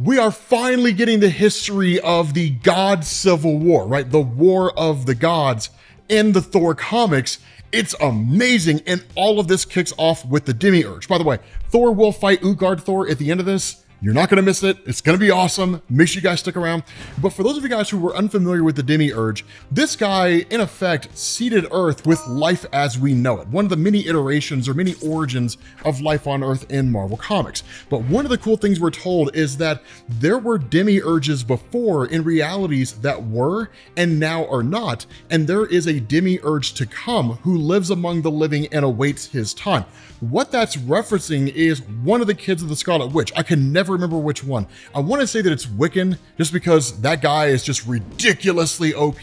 We are finally getting the history of the God Civil War, right? The War of the Gods in the Thor comics. It's amazing, and all of this kicks off with the Demiurge. By the way, Thor will fight Utgard Thor at the end of this. You're not gonna miss it. It's gonna be awesome. Make sure you guys stick around. But for those of you guys who were unfamiliar with the Demiurge, this guy, in effect, seeded Earth with life as we know it. One of the many iterations or many origins of life on Earth in Marvel Comics. But one of the cool things we're told is that there were Demiurges before in realities that were and now are not. And there is a Demiurge to come who lives among the living and awaits his time. What that's referencing is one of the kids of the Scarlet Witch. I can never remember which one. I want to say that it's Wiccan, just because that guy is just ridiculously OP,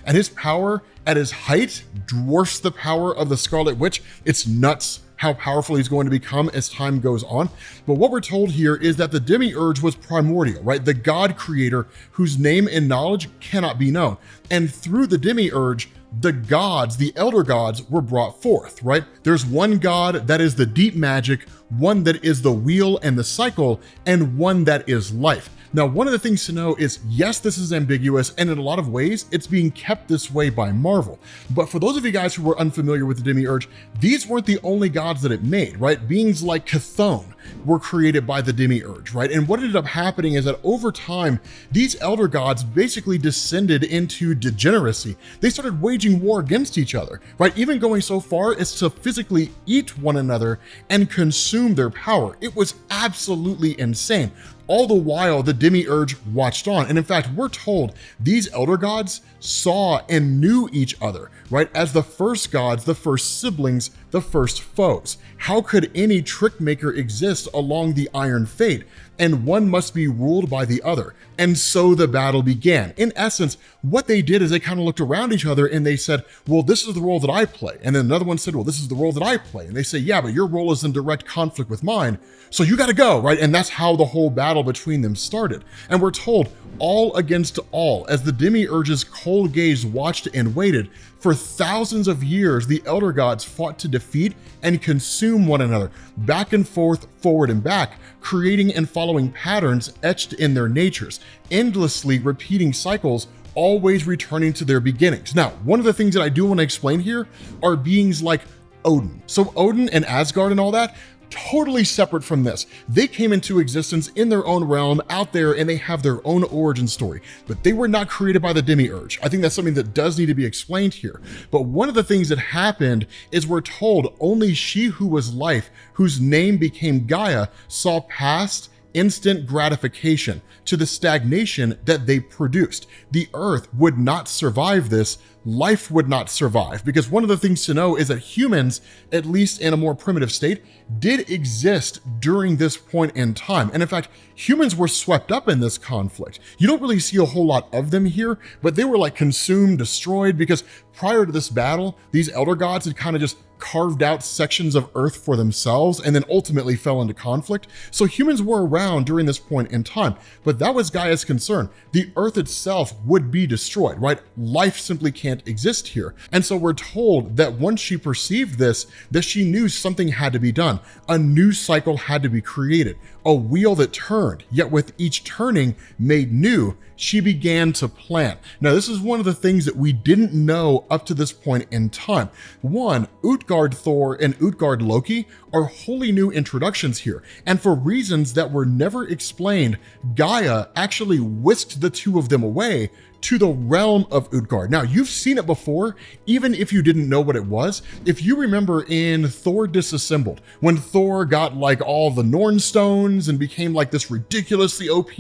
and his power at his height dwarfs the power of the Scarlet Witch. It's nuts how powerful he's going to become as time goes on. But what we're told here is that the Demiurge was primordial, right? The God creator whose name and knowledge cannot be known. And through the Demiurge, the gods, the elder gods, were brought forth, right? There's one god that is the deep magic, one that is the wheel and the cycle, and one that is life. Now, one of the things to know is, yes, this is ambiguous, and in a lot of ways, it's being kept this way by Marvel. But for those of you guys who were unfamiliar with the Demiurge, these weren't the only gods that it made, right? Beings like Chthon were created by the Demiurge, right? And what ended up happening is that over time, these elder gods basically descended into degeneracy. They started waging war against each other, right? Even going so far as to physically eat one another and consume their power. It was absolutely insane. All the while, the Demiurge watched on. And in fact, we're told these elder gods saw and knew each other, right? As the first gods, the first siblings, the first foes. How could any trick maker exist along the Iron Fate? And one must be ruled by the other. And so the battle began. In essence, what they did is they kind of looked around each other and they said, well, this is the role that I play. And then another one said, well, this is the role that I play. And they say, yeah, but your role is in direct conflict with mine. So you got to go, right? And that's how the whole battle between them started. And we're told all against all, as the Demiurge's cold gaze watched and waited. For thousands of years, the elder gods fought to defeat and consume one another, back and forth, forward and back, creating and following patterns etched in their natures, endlessly repeating cycles, always returning to their beginnings. Now, one of the things that I do want to explain here are beings like Odin. So Odin and Asgard and all that, totally separate from this. They came into existence in their own realm out there, and they have their own origin story, but they were not created by the Demiurge. I think that's something that does need to be explained here. But one of the things that happened is we're told only she who was life, whose name became Gaia, saw past instant gratification to the stagnation that they produced. The earth would not survive this. Life would not survive, because one of the things to know is that humans, at least in a more primitive state, did exist during this point in time. And in fact, humans were swept up in this conflict. You don't really see a whole lot of them here, but they were like consumed, destroyed, because prior to this battle, these elder gods had kind of just carved out sections of Earth for themselves and then ultimately fell into conflict. So humans were around during this point in time, but that was Gaia's concern. The Earth itself would be destroyed, right? Life simply can't exist here. And so we're told that once she perceived this, that she knew something had to be done. A new cycle had to be created, a wheel that turned, yet with each turning made new, she began to plan. Now, this is one of the things that we didn't know up to this point in time. One, Utgard Thor and Utgard Loki are wholly new introductions here. And for reasons that were never explained, Gaia actually whisked the two of them away to the realm of Utgard. Now, you've seen it before, even if you didn't know what it was. If you remember in Thor Disassembled, when Thor got like all the Norn stones and became like this ridiculously OP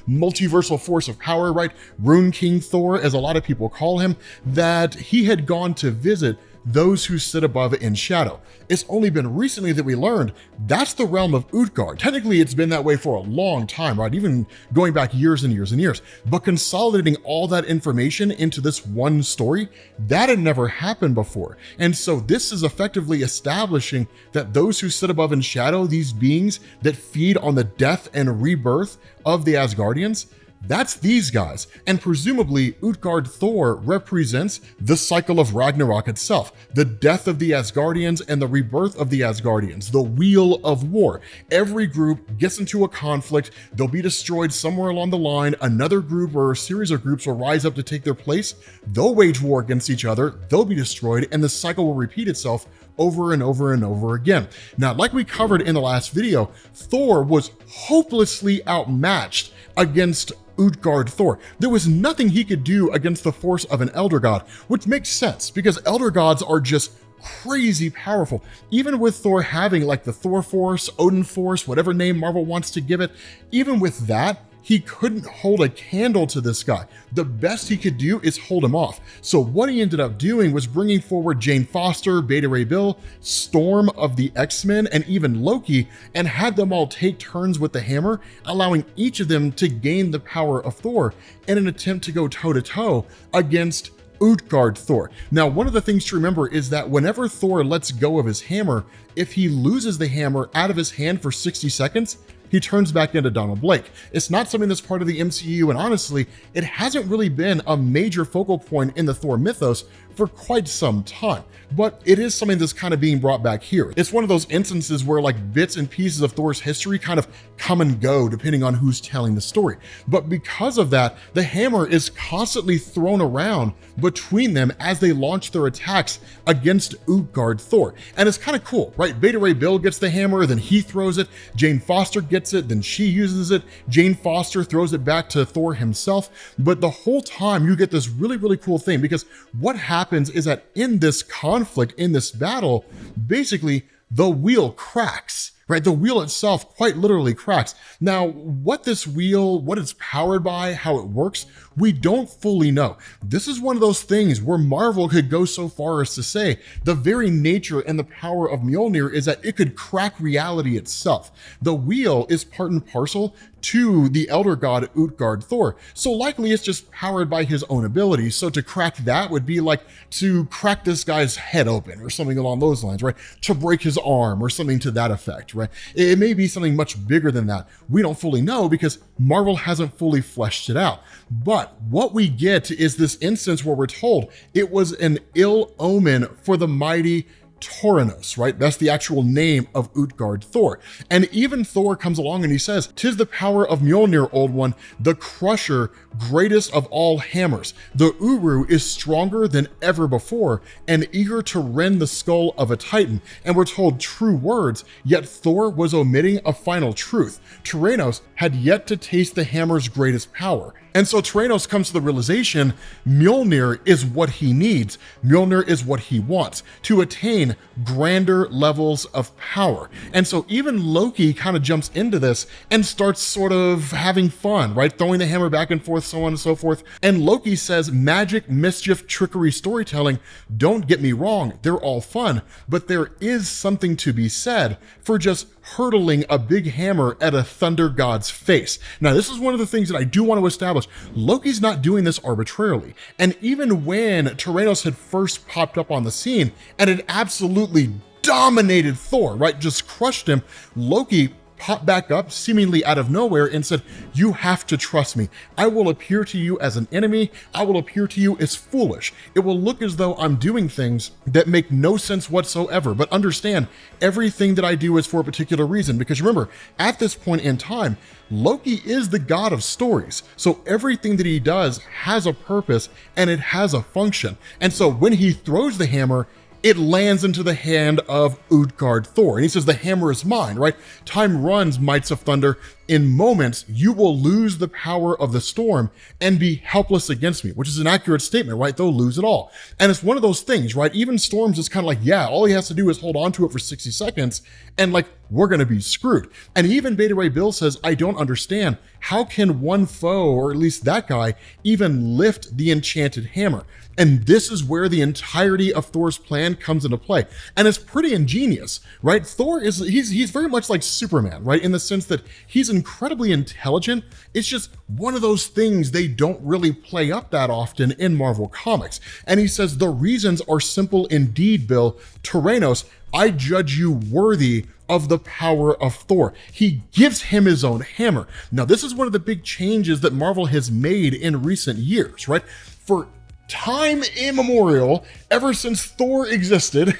multiversal force of power, right? Rune King Thor, as a lot of people call him, that he had gone to visit those who sit above in shadow. It's only been recently that we learned that's the realm of Utgard. Technically, it's been that way for a long time, right? Even going back years and years and years. But consolidating all that information into this one story, that had never happened before. And so this is effectively establishing that those who sit above in shadow, these beings that feed on the death and rebirth of the Asgardians, That's these guys, and presumably Utgard Thor represents the cycle of Ragnarok itself, the death of the Asgardians and the rebirth of the Asgardians, the wheel of war. Every group gets into a conflict, they'll be destroyed somewhere along the line, another group or a series of groups will rise up to take their place, they'll wage war against each other, they'll be destroyed, and the cycle will repeat itself over and over and over again. Now, like we covered in the last video, Thor was hopelessly outmatched against Utgard Thor. There was nothing he could do against the force of an elder god, which makes sense because elder gods are just crazy powerful. Even with Thor having like the Thor Force, Odin Force, whatever name Marvel wants to give it, even with that, he couldn't hold a candle to this guy. The best he could do is hold him off. So what he ended up doing was bringing forward Jane Foster, Beta Ray Bill, Storm of the X-Men, and even Loki, and had them all take turns with the hammer, allowing each of them to gain the power of Thor in an attempt to go toe-to-toe against Utgard Thor. Now, one of the things to remember is that whenever Thor lets go of his hammer, if he loses the hammer out of his hand for 60 seconds, he turns back into Donald Blake. It's not something that's part of the MCU, and honestly, it hasn't really been a major focal point in the Thor mythos for quite some time, but it is something that's kind of being brought back here. It's one of those instances where like bits and pieces of Thor's history kind of come and go depending on who's telling the story. But because of that, the hammer is constantly thrown around between them as they launch their attacks against Utgard Thor. And it's kind of cool, right? Beta Ray Bill gets the hammer, then he throws it. Jane Foster gets it, then she uses it. Jane Foster throws it back to Thor himself. But the whole time you get this really, really cool thing, because what happens is that in this conflict, in this battle, basically the wheel cracks, right? The wheel itself quite literally cracks. Now, what this wheel, what it's powered by, how it works, we don't fully know. This is one of those things where Marvel could go so far as to say the very nature and the power of Mjolnir is that it could crack reality itself. The wheel is part and parcel to the elder god Utgard Thor. So likely it's just powered by his own abilities. So to crack that would be like to crack this guy's head open or something along those lines, right? To break his arm or something to that effect, right? It may be something much bigger than that. We don't fully know because Marvel hasn't fully fleshed it out. But what we get is this instance where we're told it was an ill omen for the mighty Toranos, right? That's the actual name of Utgard Thor. And even Thor comes along and he says, "'Tis the power of Mjolnir, old one, the crusher, greatest of all hammers. The Uru is stronger than ever before and eager to rend the skull of a Titan." And we're told true words, yet Thor was omitting a final truth. Toranos had yet to taste the hammer's greatest power. And so Toranos comes to the realization Mjolnir is what he needs. Mjolnir is what he wants to attain grander levels of power. And so even Loki kind of jumps into this and starts sort of having fun, right? Throwing the hammer back and forth, so on and so forth. And Loki says, magic, mischief, trickery, storytelling, don't get me wrong, they're all fun, but there is something to be said for just hurtling a big hammer at a thunder god's face. Now, this is one of the things that I do want to establish. Loki's not doing this arbitrarily. And even when Toranos had first popped up on the scene and it absolutely dominated Thor, right? Just crushed him, Loki popped back up seemingly out of nowhere and said, "You have to trust me. I will appear to you as an enemy. I will appear to you as foolish. It will look as though I'm doing things that make no sense whatsoever, but understand everything that I do is for a particular reason." Because remember, at this point in time, Loki is the god of stories. So everything that he does has a purpose and it has a function. And so when he throws the hammer, it lands into the hand of Utgard Thor. And he says, "The hammer is mine," right? "Time runs, mights of thunder. In moments, you will lose the power of the storm and be helpless against me," which is an accurate statement, right? They'll lose it all. And it's one of those things, right? Even Storm's is kind of like, yeah, all he has to do is hold on to it for 60 seconds and like, we're going to be screwed. And even Beta Ray Bill says, "I don't understand. How can one foe, or at least that guy, even lift the enchanted hammer?" And this is where the entirety of Thor's plan comes into play. And it's pretty ingenious, right? Thor is, he's very much like Superman, right? In the sense that he's an incredibly intelligent. It's just one of those things they don't really play up that often in Marvel Comics. And he says, the reasons are simple indeed, Bill. Toranos, I judge you worthy of the power of Thor. He gives him his own hammer. Now, this is one of the big changes that Marvel has made in recent years, right? For time immemorial, ever since Thor existed,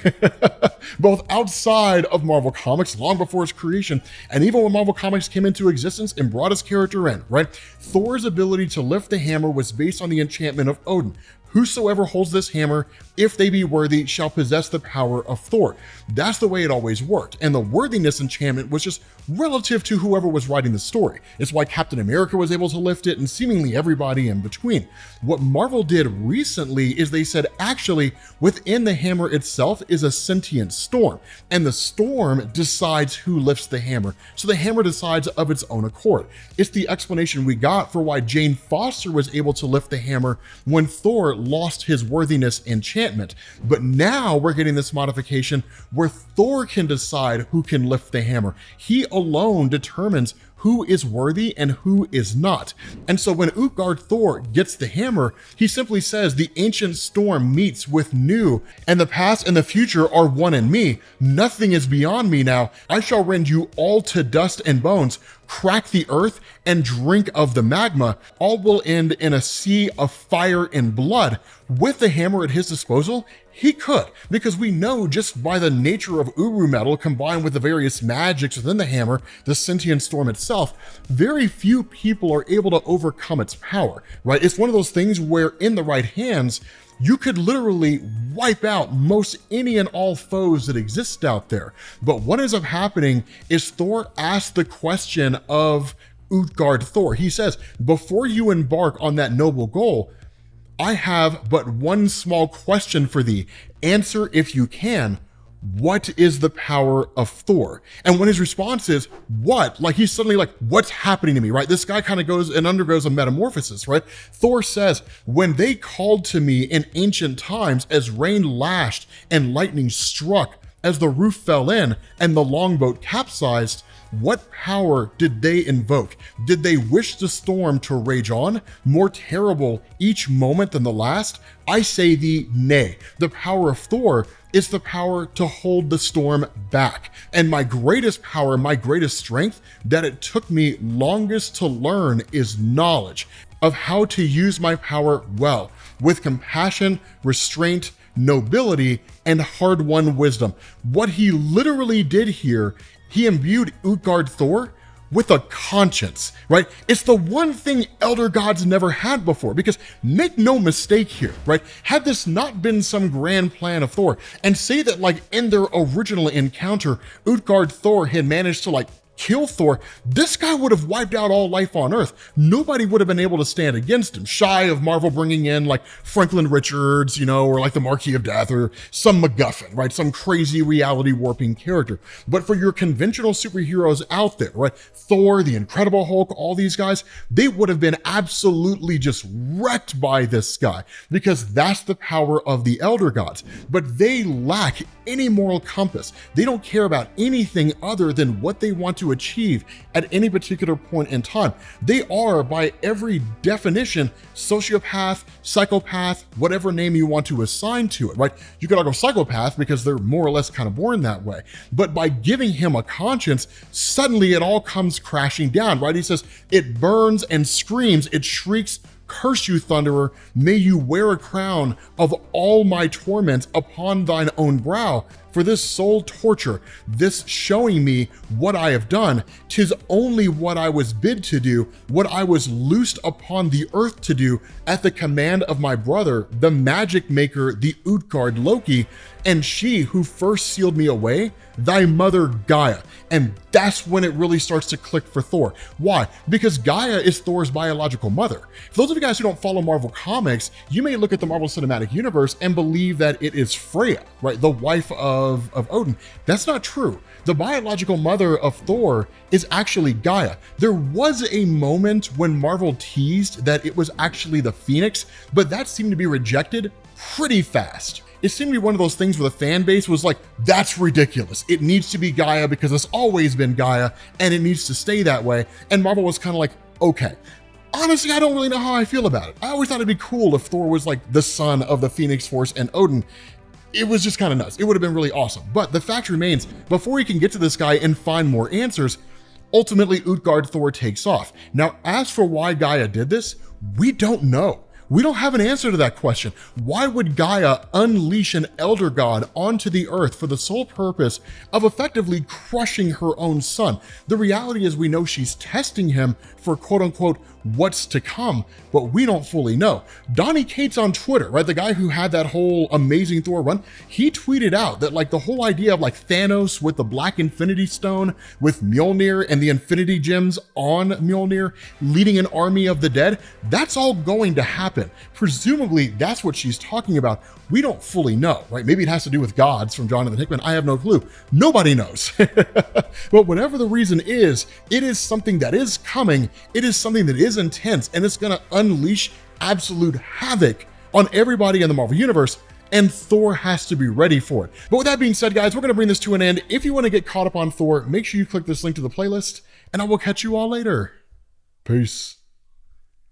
both outside of Marvel Comics, long before its creation, and even when Marvel Comics came into existence and brought his character in, right? Thor's ability to lift the hammer was based on the enchantment of Odin. Whosoever holds this hammer, if they be worthy, shall possess the power of Thor. That's the way it always worked. And the worthiness enchantment was just relative to whoever was writing the story. It's why Captain America was able to lift it and seemingly everybody in between. What Marvel did recently is they said, actually, within the hammer itself is a sentient storm, and the storm decides who lifts the hammer. So the hammer decides of its own accord. It's the explanation we got for why Jane Foster was able to lift the hammer when Thor lost his worthiness enchantment. But now we're getting this modification where Thor can decide who can lift the hammer. He alone determines who is worthy and who is not. And so when Utgard Thor gets the hammer, he simply says, the ancient storm meets with new, and the past and the future are one in me. Nothing is beyond me now. I shall rend you all to dust and bones, crack the earth and drink of the magma. All will end in a sea of fire and blood. With the hammer at his disposal, he could, because we know just by the nature of Uru metal combined with the various magics within the hammer, the sentient storm itself, very few people are able to overcome its power, right? It's one of those things where in the right hands, you could literally wipe out most any and all foes that exist out there. But what ends up happening is Thor asks the question of Utgard Thor. He says, before you embark on that noble goal, I have but one small question for thee. Answer if you can. What is the power of Thor? And when his response is, what? Like he's suddenly like, what's happening to me, right? This guy kind of goes and undergoes a metamorphosis, right? Thor says, when they called to me in ancient times as rain lashed and lightning struck, as the roof fell in and the longboat capsized, what power did they invoke? Did they wish the storm to rage on, more terrible each moment than the last? I say thee, nay. The power of Thor is the power to hold the storm back. And my greatest power, my greatest strength that it took me longest to learn is knowledge of how to use my power well, with compassion, restraint, nobility, and hard-won wisdom. What he literally did here, he imbued Utgard Thor with a conscience, right? It's the one thing elder gods never had before, because make no mistake here, right? Had this not been some grand plan of Thor, and say that like in their original encounter, Utgard Thor had managed to like kill Thor, this guy would have wiped out all life on Earth. Nobody would have been able to stand against him, shy of Marvel bringing in like Franklin Richards, or like the Marquis of Death, or some MacGuffin, right? Some crazy reality warping character. But for your conventional superheroes out there, right? Thor, the Incredible Hulk, all these guys, they would have been absolutely just wrecked by this guy, because that's the power of the elder gods. But they lack any moral compass. They don't care about anything other than what they want to achieve at any particular point in time. They are, by every definition, sociopath, psychopath, whatever name you want to assign to it, right? You could all go psychopath because they're more or less kind of born that way. But by giving him a conscience, suddenly it all comes crashing down, right? He says, it burns and screams, it shrieks, curse you, Thunderer, may you wear a crown of all my torments upon thine own brow. For this soul torture, this showing me what I have done, 'tis only what I was bid to do, what I was loosed upon the earth to do, at the command of my brother, the magic maker, the Utgard Loki, and she who first sealed me away, thy mother Gaia. And that's when it really starts to click for Thor. Why? Because Gaia is Thor's biological mother. For those of you guys who don't follow Marvel Comics, you may look at the Marvel Cinematic Universe and believe that it is Freya, right? The wife of Odin. That's not true. The biological mother of Thor is actually Gaia. There was a moment when Marvel teased that it was actually the Phoenix, but that seemed to be rejected pretty fast. it seemed to be one of those things where the fan base was like, that's ridiculous. It needs to be Gaia because it's always been Gaia and it needs to stay that way. And Marvel was kind of like, okay. Honestly, I don't really know how I feel about it. I always thought it'd be cool if Thor was like the son of the Phoenix Force and Odin. It was just kind of nuts. It would have been really awesome. But the fact remains, before he can get to this guy and find more answers, ultimately Utgard Thor takes off. Now, as for why Gaia did this, we don't know. We don't have an answer to that question. Why would Gaia unleash an elder god onto the earth for the sole purpose of effectively crushing her own son? The reality is we know she's testing him for quote unquote what's to come, but we don't fully know. Donny Cates on Twitter, right, the guy who had that whole Amazing Thor run, he tweeted out that like the whole idea of like Thanos with the Black Infinity Stone, with Mjolnir and the Infinity Gems on Mjolnir, leading an army of the dead, that's all going to happen. Presumably that's what she's talking about. We don't fully know, right? Maybe it has to do with gods from Jonathan Hickman. I have no clue. Nobody knows. But whatever the reason is, it is something that is coming. It is something that is intense, and it's going to unleash absolute havoc on everybody in the Marvel Universe, and Thor has to be ready for it. But with that being said, guys, we're going to bring this to an end. If you want to get caught up on Thor, make sure you click this link to the playlist, and I will catch you all later. Peace.